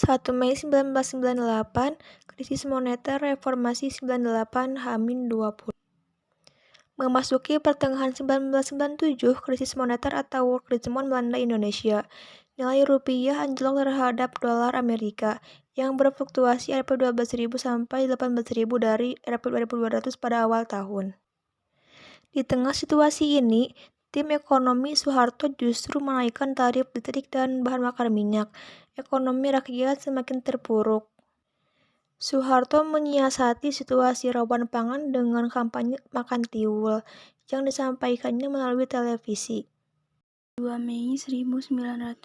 1 Mei 1998, krisis moneter reformasi 98 H-20. Memasuki pertengahan 1997, krisis moneter atau World Crisis melanda Indonesia. Nilai rupiah anjlok terhadap dolar Amerika yang berfluktuasi Rp 12.000 sampai 18.000 dari Rp 2.200 pada awal tahun. Di tengah situasi ini, tim ekonomi Soeharto justru menaikkan tarif listrik dan bahan bakar minyak. Ekonomi rakyat semakin terpuruk. Soeharto menyiasati situasi rawan pangan dengan kampanye makan tiwul yang disampaikannya melalui televisi. 2 Mei 1998,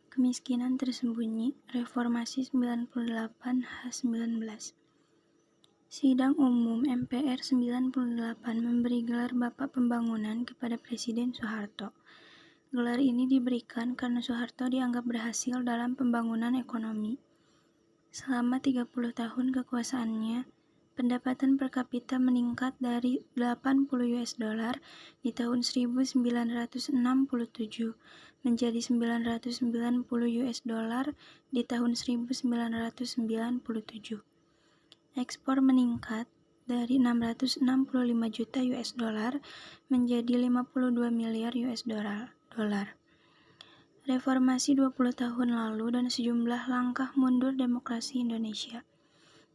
kemiskinan tersembunyi, reformasi 98 H-19. Sidang Umum MPR 98 memberi gelar Bapak Pembangunan kepada Presiden Soeharto. Gelar ini diberikan karena Soeharto dianggap berhasil dalam pembangunan ekonomi. Selama 30 tahun kekuasaannya, pendapatan per kapita meningkat dari $80 di tahun 1967 menjadi $990 di tahun 1997. Ekspor meningkat dari $665 juta menjadi $52 miliar. Reformasi 20 tahun lalu dan sejumlah langkah mundur demokrasi Indonesia.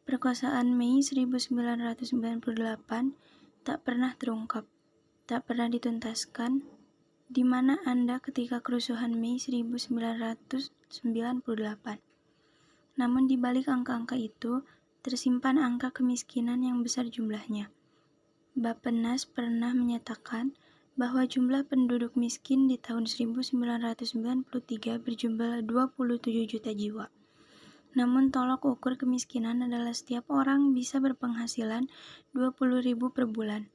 Perkosaan Mei 1998 tak pernah terungkap, tak pernah dituntaskan. Di mana Anda ketika kerusuhan Mei 1998? Namun di balik angka-angka itu, tersimpan angka kemiskinan yang besar jumlahnya. Bappenas pernah menyatakan bahwa jumlah penduduk miskin di tahun 1993 berjumlah 27 juta jiwa. Namun tolak ukur kemiskinan adalah setiap orang bisa berpenghasilan 20.000 per bulan.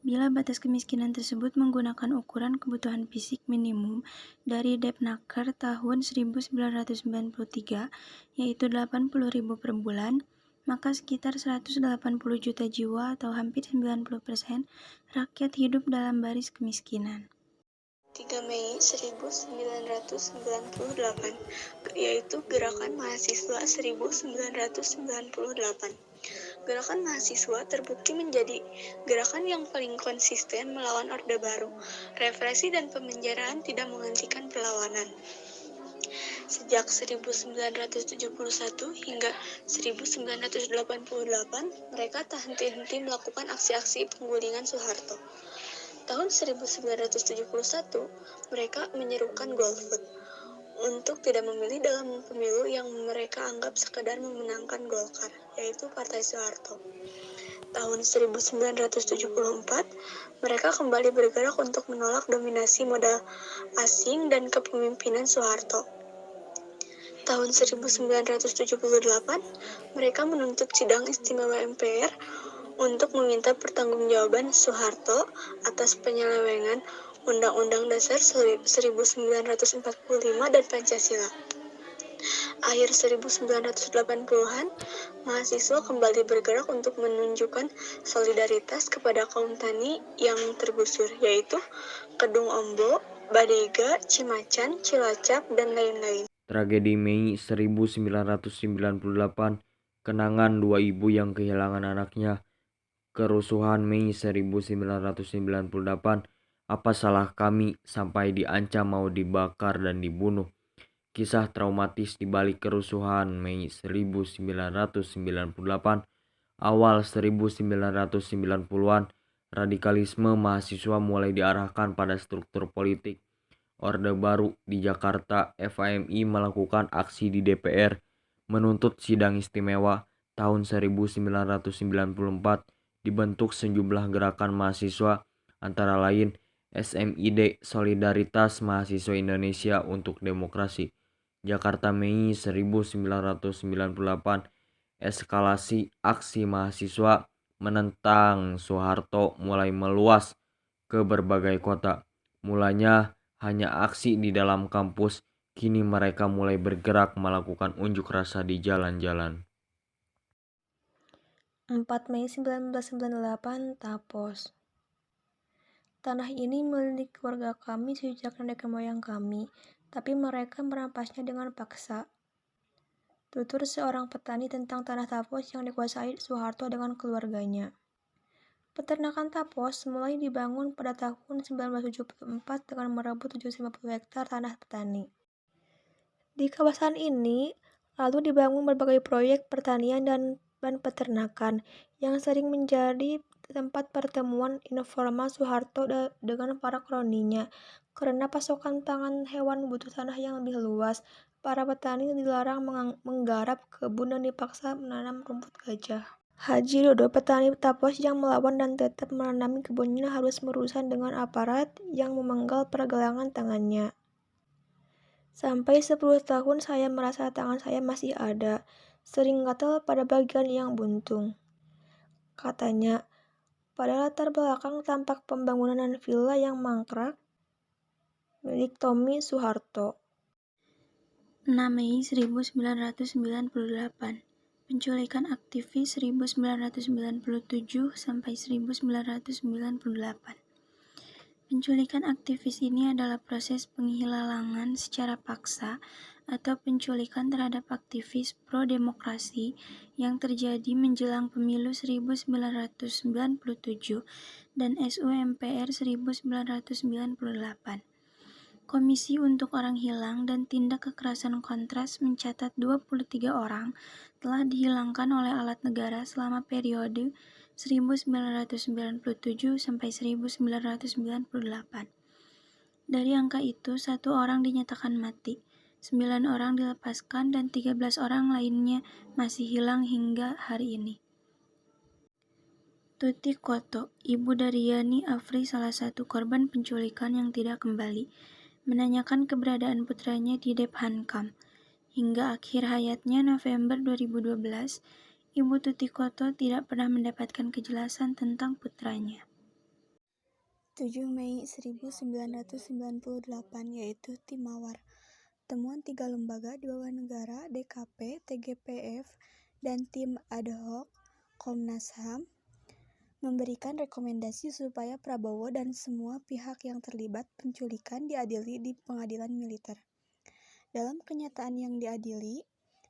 Bila batas kemiskinan tersebut menggunakan ukuran kebutuhan fisik minimum dari Depnaker tahun 1993, yaitu 80.000 per bulan, maka sekitar 180 juta jiwa atau hampir 90% rakyat hidup dalam baris kemiskinan. 3 Mei 1998, yaitu Gerakan Mahasiswa 1998. Gerakan mahasiswa terbukti menjadi gerakan yang paling konsisten melawan Orde Baru. Represi dan pemenjaraan tidak menghentikan perlawanan. Sejak 1971 hingga 1988, mereka tak henti-henti melakukan aksi-aksi penggulingan Soeharto. Tahun 1971, mereka menyerukan golput untuk tidak memilih dalam pemilu yang mereka anggap sekedar memenangkan Golkar, yaitu Partai Soeharto. Tahun 1974, mereka kembali bergerak untuk menolak dominasi modal asing dan kepemimpinan Soeharto. Tahun 1978, mereka menuntut sidang istimewa MPR untuk meminta pertanggungjawaban Soeharto atas penyelewengan Undang-Undang Dasar 1945 dan Pancasila. Akhir 1980-an, mahasiswa kembali bergerak untuk menunjukkan solidaritas kepada kaum tani yang tergusur, yaitu Kedung Ombo, Badega, Cimacan, Cilacap, dan lain-lain. Tragedi Mei 1998, kenangan dua ibu yang kehilangan anaknya. Kerusuhan Mei 1998, apa salah kami sampai diancam mau dibakar dan dibunuh? Kisah traumatis di balik kerusuhan Mei 1998, awal 1990-an, radikalisme mahasiswa mulai diarahkan pada struktur politik. Orde Baru di Jakarta, FHMI melakukan aksi di DPR, menuntut sidang istimewa. Tahun 1994 dibentuk sejumlah gerakan mahasiswa, antara lain SMID, Solidaritas Mahasiswa Indonesia untuk Demokrasi. Jakarta Mei 1998, eskalasi aksi mahasiswa menentang Soeharto mulai meluas ke berbagai kota. Mulanya hanya aksi di dalam kampus, kini mereka mulai bergerak melakukan unjuk rasa di jalan-jalan. 4 Mei 1998, Tapos. Tanah ini milik keluarga kami sejak nenek moyang kami. tapi mereka merampasnya dengan paksa. Tutur seorang petani tentang tanah Tapos yang dikuasai Soeharto dengan keluarganya. Peternakan Tapos mulai dibangun pada tahun 1974 dengan merebut 750 hektar tanah petani. Di kawasan ini, lalu dibangun berbagai proyek pertanian dan peternakan yang sering menjadi tempat pertemuan informal Soeharto dengan para kroninya. Karena pasokan pangan hewan butuh tanah yang lebih luas, para petani dilarang menggarap kebun dan dipaksa menanam rumput gajah. Haji Dodo, petani Tapos yang melawan dan tetap menanami kebunnya, harus berurusan dengan aparat yang memenggal pergelangan tangannya. Sampai 10 tahun saya merasa tangan saya masih ada, sering gatal pada bagian yang buntung. Katanya, pada latar belakang tampak pembangunan villa yang mangkrak milik Tommy Soeharto. 6 Mei 1998, penculikan aktivis 1997 sampai 1998. Penculikan aktivis ini adalah proses penghilangan secara paksa atau penculikan terhadap aktivis pro-demokrasi yang terjadi menjelang pemilu 1997 dan SU/MPR 1998. Komisi untuk Orang Hilang dan Tindak Kekerasan Kontras mencatat 23 orang telah dihilangkan oleh alat negara selama periode 1997 sampai 1998. Dari angka itu, 1 orang dinyatakan mati, 9 orang dilepaskan, dan 13 orang lainnya masih hilang hingga hari ini. Tuti Koto, ibu dari Yani Afri, salah satu korban penculikan yang tidak kembali, menanyakan keberadaan putranya di Dephankam. Hingga akhir hayatnya November 2012, Ibu Tuti Koto tidak pernah mendapatkan kejelasan tentang putranya. 7 Mei 1998, yaitu Tim Mawar. Temuan 3 lembaga di bawah negara, DKP, TGPF, dan Tim Ad Hoc Komnas HAM, memberikan rekomendasi supaya Prabowo dan semua pihak yang terlibat penculikan diadili di pengadilan militer. Dalam kenyataan yang diadili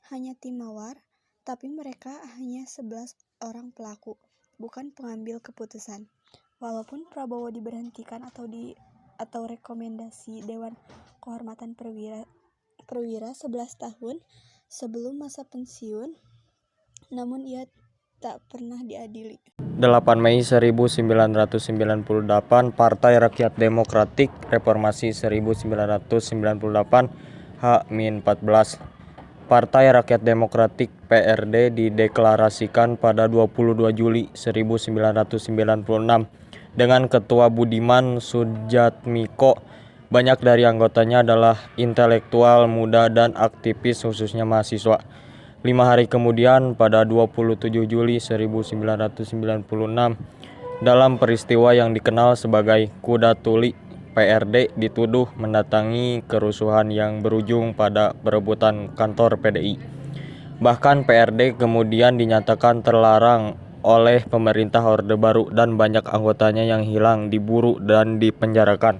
hanya Tim Mawar, tapi mereka hanya 11 orang pelaku, bukan pengambil keputusan. Walaupun Prabowo diberhentikan atau rekomendasi Dewan Kehormatan Perwira 11 tahun sebelum masa pensiun, namun ia tak pernah diadili. 8 Mei 1998, Partai Rakyat Demokratik Reformasi 1998 H-14. Partai Rakyat Demokratik PRD dideklarasikan pada 22 Juli 1996 dengan Ketua Budiman Sujatmiko. Banyak dari anggotanya adalah intelektual muda dan aktivis, khususnya mahasiswa. 5 hari kemudian, pada 27 Juli 1996, dalam peristiwa yang dikenal sebagai Kuda Tuli, PRD dituduh mendatangi kerusuhan yang berujung pada perebutan kantor PDI. Bahkan PRD kemudian dinyatakan terlarang oleh pemerintah Orde Baru dan banyak anggotanya yang hilang, diburu, dan dipenjarakan.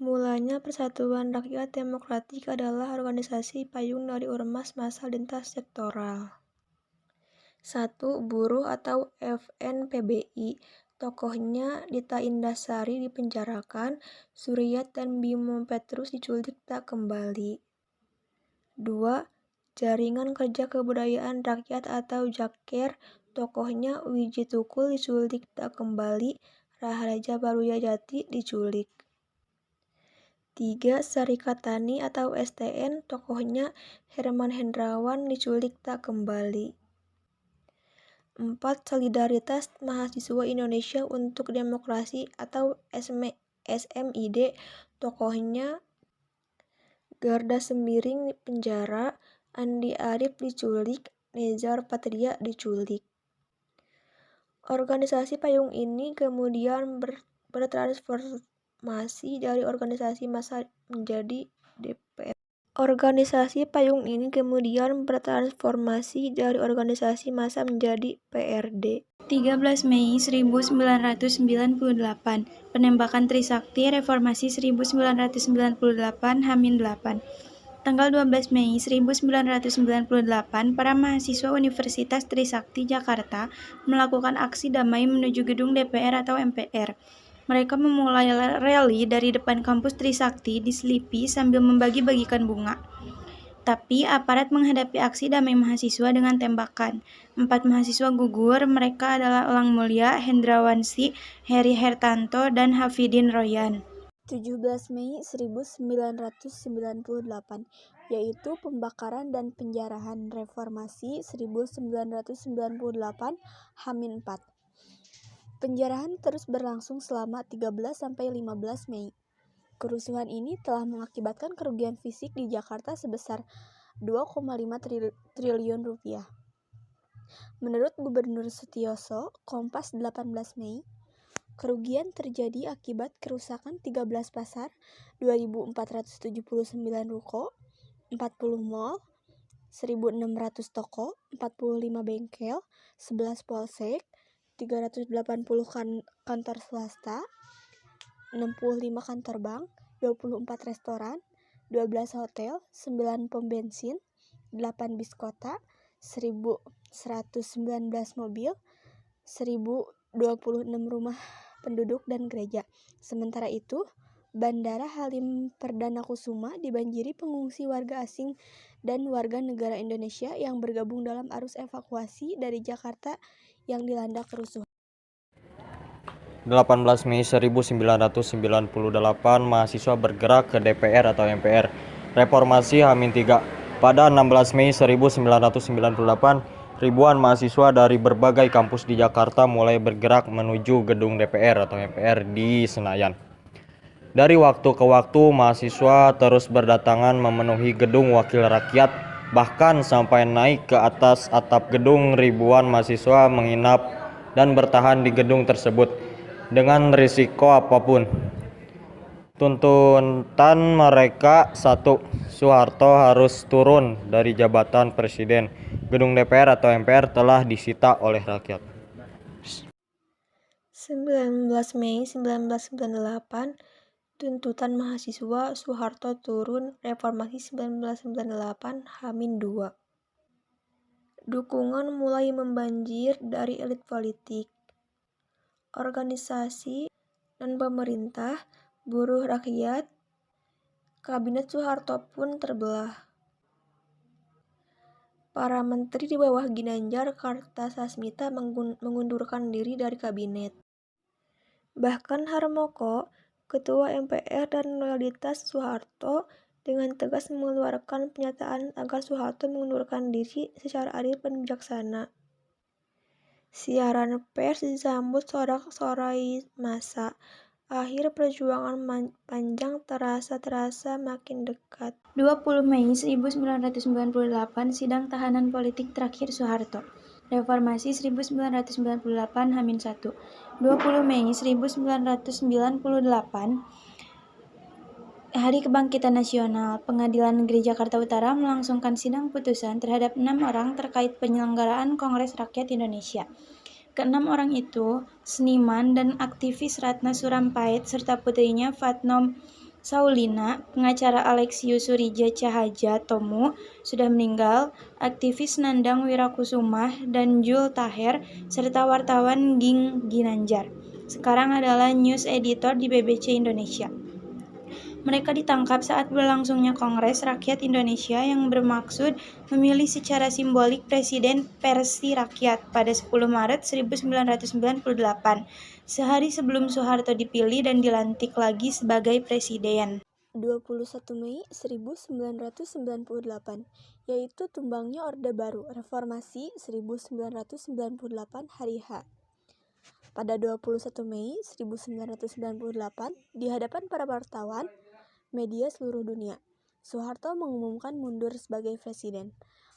Mulanya Persatuan Rakyat Demokratik adalah organisasi payung dari ormas massa lintas sektoral. 1. Buruh atau FNPBI. Tokohnya Dita Indasari dipenjarakan, Suryat dan Bimo Petrus diculik tak kembali. 2. Jaringan Kerja Kebudayaan Rakyat atau JAKER. Tokohnya Wiji Tukul diculik tak kembali, Raharja Barujayati diculik. 3. Serikat Tani atau STN, tokohnya Herman Hendrawan diculik tak kembali. 4. Solidaritas Mahasiswa Indonesia untuk Demokrasi atau SMID, tokohnya Garda Sembiring penjara, Andi Arief diculik, Nezar Patria diculik. Organisasi payung ini kemudian bertransformasi dari organisasi massa menjadi DPR. Organisasi payung ini kemudian bertransformasi dari organisasi massa menjadi PRD. 13 Mei 1998, penembakan Trisakti Reformasi 1998 H-8. Tanggal 12 Mei 1998, para mahasiswa Universitas Trisakti Jakarta melakukan aksi damai menuju gedung DPR atau MPR. Mereka memulai rally dari depan kampus Trisakti di Selipi sambil membagi-bagikan bunga. Tapi aparat menghadapi aksi damai mahasiswa dengan tembakan. 4 mahasiswa gugur, mereka adalah Elang Mulia, Hendrawansi, Heri Hertanto, dan Hafidin Royan. 17 Mei 1998, yaitu pembakaran dan penjarahan Reformasi 1998 H-4. Penjarahan terus berlangsung selama 13-15 Mei. Kerusuhan ini telah mengakibatkan kerugian fisik di Jakarta sebesar 2,5 triliun rupiah. Menurut Gubernur Sutioso, Kompas 18 Mei, kerugian terjadi akibat kerusakan 13 pasar, 2.479 ruko, 40 mal, 1.600 toko, 45 bengkel, 11 polsek, 380 kantor swasta, 65 kantor bank, 24 restoran, 12 hotel, 9 pom bensin, 8 bis kota, 1.119 mobil, 1.026 rumah penduduk dan gereja. Sementara itu, Bandara Halim Perdana Kusuma dibanjiri pengungsi warga asing dan warga negara Indonesia yang bergabung dalam arus evakuasi dari Jakarta yang dilanda kerusuhan. 18 Mei 1998, mahasiswa bergerak ke DPR atau MPR. Reformasi H-3. Pada 16 Mei 1998, ribuan mahasiswa dari berbagai kampus di Jakarta mulai bergerak menuju gedung DPR atau MPR di Senayan. Dari waktu ke waktu, mahasiswa terus berdatangan memenuhi gedung Wakil Rakyat, bahkan sampai naik ke atas atap gedung. Ribuan mahasiswa menginap dan bertahan di gedung tersebut dengan risiko apapun. Tuntutan mereka satu, Soeharto harus turun dari jabatan presiden. Gedung DPR atau MPR telah disita oleh rakyat. 19 Mei 1998, tuntutan mahasiswa Soeharto turun, Reformasi 1998 H-2. Dukungan mulai membanjir dari elit politik, organisasi dan pemerintah, buruh rakyat. Kabinet Soeharto pun terbelah. Para menteri di bawah Ginanjar Kartasasmita mengundurkan diri dari kabinet. Bahkan Harmoko, ketua MPR dan loyalitas Soeharto, dengan tegas mengeluarkan pernyataan agar Soeharto mengundurkan diri secara adil dan bijaksana. Siaran pers disambut sorak-sorai massa. Akhir perjuangan panjang terasa makin dekat. 20 Mei 1998, sidang tahanan politik terakhir Soeharto. Reformasi 1998 H-1. 20 Mei 1998, Hari Kebangkitan Nasional. Pengadilan Negeri Jakarta Utara melangsungkan sidang putusan terhadap 6 orang terkait penyelenggaraan Kongres Rakyat Indonesia. Ke-6 orang itu, seniman dan aktivis Ratna Sarumpait serta putrinya Fatnom Saulina, pengacara Alexius Surija Tjahaja Tomu sudah meninggal, aktivis Nandang Wirakusumah dan Jul Taher, serta wartawan Ging Ginanjar. Sekarang adalah news editor di BBC Indonesia. Mereka ditangkap saat berlangsungnya Kongres Rakyat Indonesia yang bermaksud memilih secara simbolik Presiden versi rakyat pada 10 Maret 1998, sehari sebelum Soeharto dipilih dan dilantik lagi sebagai presiden. 21 Mei 1998, yaitu tumbangnya Orde Baru, Reformasi 1998 Hari H. Pada 21 Mei 1998, di hadapan para wartawan, media seluruh dunia, Soeharto mengumumkan mundur sebagai presiden.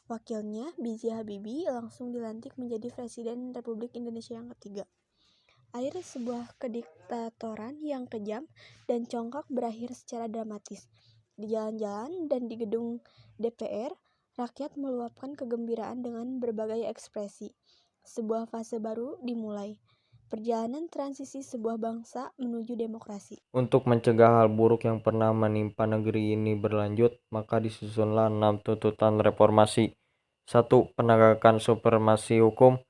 Wakilnya, B.J. Habibie, langsung dilantik menjadi Presiden Republik Indonesia yang ketiga. Akhir sebuah kediktatoran yang kejam dan congkak berakhir secara dramatis. di jalan-jalan dan di gedung DPR, rakyat meluapkan kegembiraan dengan berbagai ekspresi. Sebuah fase baru dimulai. Perjalanan transisi sebuah bangsa menuju demokrasi. Untuk mencegah hal buruk yang pernah menimpa negeri ini berlanjut, maka disusunlah 6 tuntutan reformasi. 1. Penegakan supremasi hukum.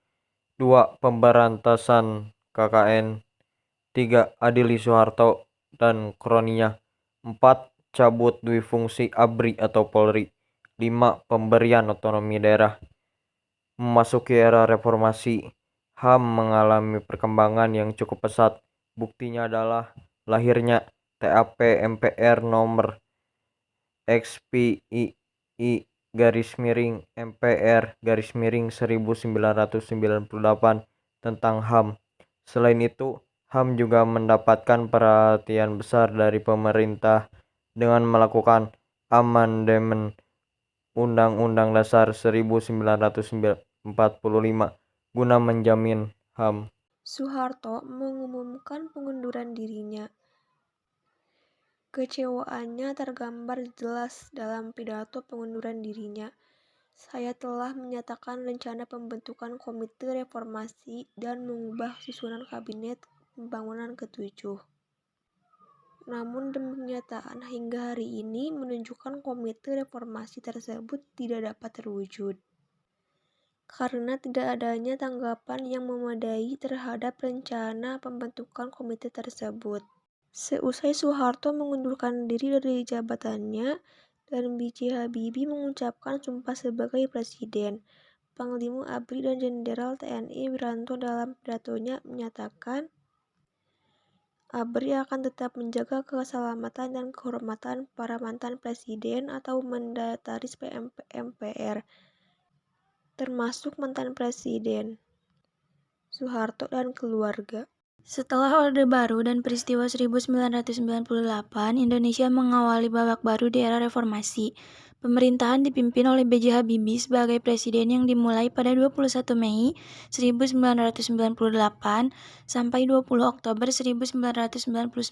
2. Pemberantasan KKN. 3. Adili Soeharto dan kroninya. 4. Cabut duifungsi ABRI atau Polri. 5. Pemberian otonomi daerah. Memasuki era reformasi, HAM mengalami perkembangan yang cukup pesat. Buktinya adalah lahirnya TAP MPR nomor XPII MPR 1998 tentang HAM. Selain itu, HAM juga mendapatkan perhatian besar dari pemerintah dengan melakukan amandemen Undang-Undang Dasar 1945 guna menjamin HAM. Soeharto mengumumkan pengunduran dirinya. Kecewaannya tergambar jelas dalam pidato pengunduran dirinya. Saya telah menyatakan rencana pembentukan komite reformasi dan mengubah susunan kabinet pembangunan ke-7. Namun demi kenyataan hingga hari ini menunjukkan komite reformasi tersebut tidak dapat terwujud. Karena tidak adanya tanggapan yang memadai terhadap rencana pembentukan komite tersebut. Seusai Soeharto mengundurkan diri dari jabatannya dan B.J. Habibie mengucapkan sumpah sebagai presiden, Panglima ABRI dan Jenderal TNI Wiranto dalam pidatonya menyatakan ABRI akan tetap menjaga keselamatan dan kehormatan para mantan presiden atau mandataris MPR, termasuk mantan presiden Soeharto dan keluarga. Setelah Orde Baru dan peristiwa 1998, Indonesia mengawali babak baru di era reformasi. Pemerintahan dipimpin oleh B.J. Habibie sebagai presiden yang dimulai pada 21 Mei 1998 sampai 20 Oktober 1999.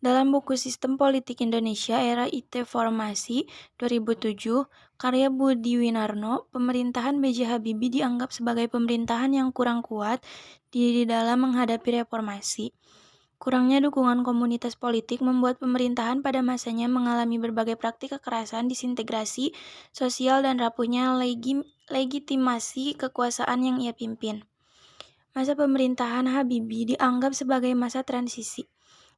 Dalam buku Sistem Politik Indonesia Era IT Formasi 2007, karya Budi Winarno, pemerintahan B.J. Habibie dianggap sebagai pemerintahan yang kurang kuat di dalam menghadapi reformasi. Kurangnya dukungan komunitas politik membuat pemerintahan pada masanya mengalami berbagai praktik kekerasan, disintegrasi sosial, dan rapuhnya legitimasi kekuasaan yang ia pimpin. Masa pemerintahan Habibie dianggap sebagai masa transisi,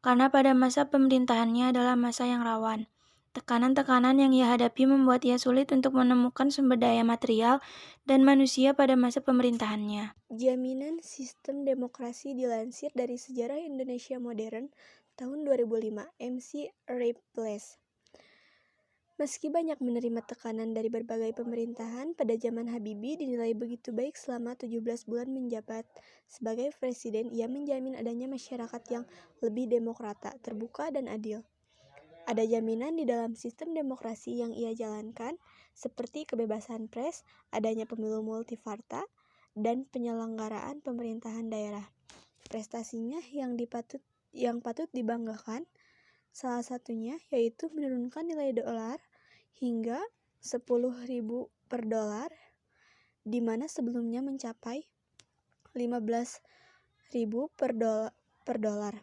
karena pada masa pemerintahannya adalah masa yang rawan. Tekanan-tekanan yang ia hadapi membuat ia sulit untuk menemukan sumber daya material dan manusia pada masa pemerintahannya. Jaminan sistem demokrasi dilansir dari Sejarah Indonesia Modern tahun 2005, MC Ripley. Meski banyak menerima tekanan dari berbagai pemerintahan, pada zaman Habibie dinilai begitu baik selama 17 bulan menjabat sebagai presiden, ia menjamin adanya masyarakat yang lebih demokrata, terbuka, dan adil. Ada jaminan di dalam sistem demokrasi yang ia jalankan, seperti kebebasan pers, adanya pemilu multipartai, dan penyelenggaraan pemerintahan daerah. Prestasinya yang patut dibanggakan, salah satunya yaitu menurunkan nilai dolar hingga 10.000 per dolar, di mana sebelumnya mencapai 15.000 per dolar.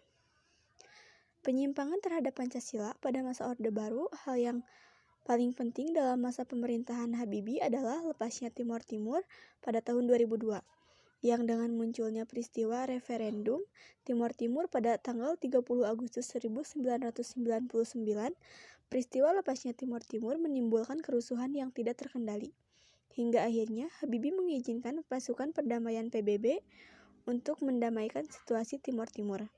Penyimpangan terhadap Pancasila pada masa Orde Baru, hal yang paling penting dalam masa pemerintahan Habibie adalah lepasnya Timor Timur pada tahun 2002, yang dengan munculnya peristiwa referendum Timor Timur pada tanggal 30 Agustus 1999, peristiwa lepasnya Timor Timur menimbulkan kerusuhan yang tidak terkendali. Hingga akhirnya Habibie mengizinkan pasukan perdamaian PBB untuk mendamaikan situasi Timor Timur.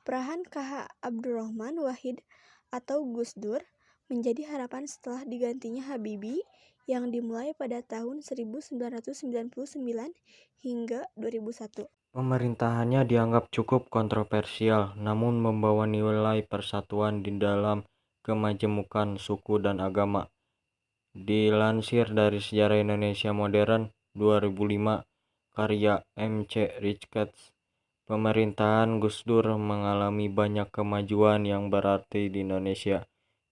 Perahan KH Abdurrahman Wahid atau Gus Dur menjadi harapan setelah digantinya Habibie yang dimulai pada tahun 1999 hingga 2001. Pemerintahannya dianggap cukup kontroversial, namun membawa nilai persatuan di dalam kemajemukan suku dan agama. Dilansir dari Sejarah Indonesia Modern 2005, karya M.C. Richards, pemerintahan Gus Dur mengalami banyak kemajuan yang berarti di Indonesia.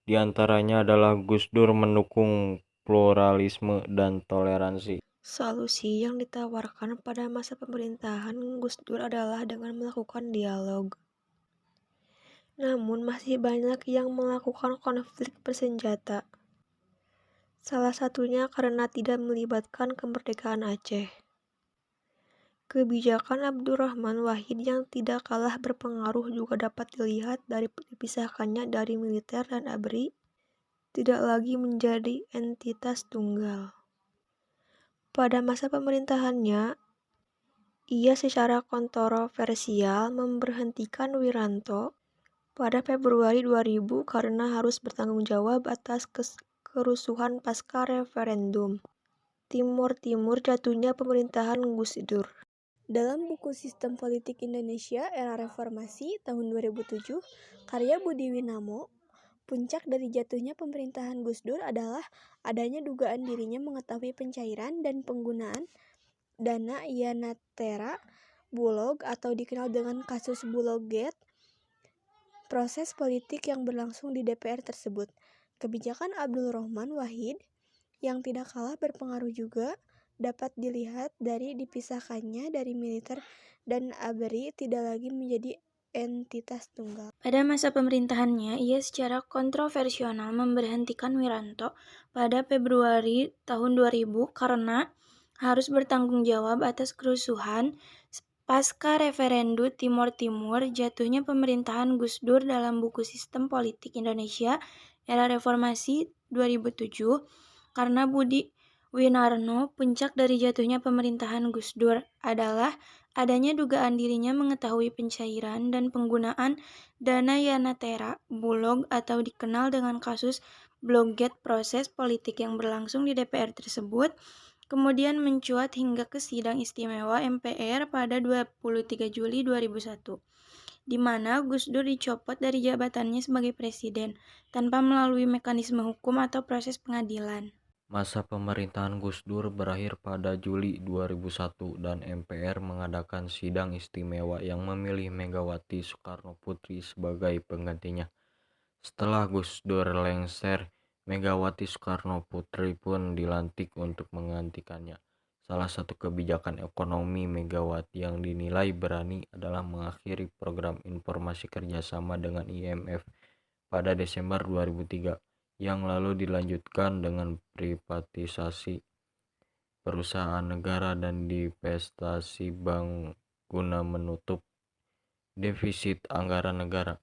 Di antaranya adalah Gus Dur mendukung pluralisme dan toleransi. Solusi yang ditawarkan pada masa pemerintahan Gus Dur adalah dengan melakukan dialog. Namun masih banyak yang melakukan konflik bersenjata. Salah satunya karena tidak melibatkan kemerdekaan Aceh. Kebijakan Abdurrahman Wahid yang tidak kalah berpengaruh juga dapat dilihat dari dipisahkannya dari militer dan ABRI tidak lagi menjadi entitas tunggal. Pada masa pemerintahannya, ia secara kontroversial memberhentikan Wiranto pada Februari 2000 karena harus bertanggung jawab atas kerusuhan pasca referendum Timur Timur jatuhnya pemerintahan Gus Dur. Dalam buku Sistem Politik Indonesia Era Reformasi tahun 2007, karya Budi Winamo, puncak dari jatuhnya pemerintahan Gus Dur adalah adanya dugaan dirinya mengetahui pencairan dan penggunaan dana Yanatera Bulog atau dikenal dengan kasus Bulog-Gate, proses politik yang berlangsung di DPR tersebut. Kebijakan Abdurrahman Wahid yang tidak kalah berpengaruh juga dapat dilihat dari dipisahkannya dari militer dan ABRI tidak lagi menjadi entitas tunggal. Pada masa pemerintahannya, ia secara kontroversial memberhentikan Wiranto pada Februari tahun 2000 karena harus bertanggung jawab atas kerusuhan pasca referendum Timur Timur jatuhnya pemerintahan Gus Dur dalam buku Sistem Politik Indonesia Era Reformasi 2007. Karena Budi Winarno, puncak dari jatuhnya pemerintahan Gus Dur adalah adanya dugaan dirinya mengetahui pencairan dan penggunaan dana Yanatera Bulog atau dikenal dengan kasus Bulog-Gate, proses politik yang berlangsung di DPR tersebut kemudian mencuat hingga ke sidang istimewa MPR pada 23 Juli 2001, di mana Gus Dur dicopot dari jabatannya sebagai presiden tanpa melalui mekanisme hukum atau proses pengadilan. Masa pemerintahan Gus Dur berakhir pada Juli 2001 dan MPR mengadakan sidang istimewa yang memilih Megawati Soekarnoputri sebagai penggantinya. Setelah Gus Dur lengser, Megawati Soekarnoputri pun dilantik untuk menggantikannya. Salah satu kebijakan ekonomi Megawati yang dinilai berani adalah mengakhiri program informasi kerjasama dengan IMF pada Desember 2003. Yang lalu dilanjutkan dengan privatisasi perusahaan negara dan divestasi bank guna menutup defisit anggaran negara.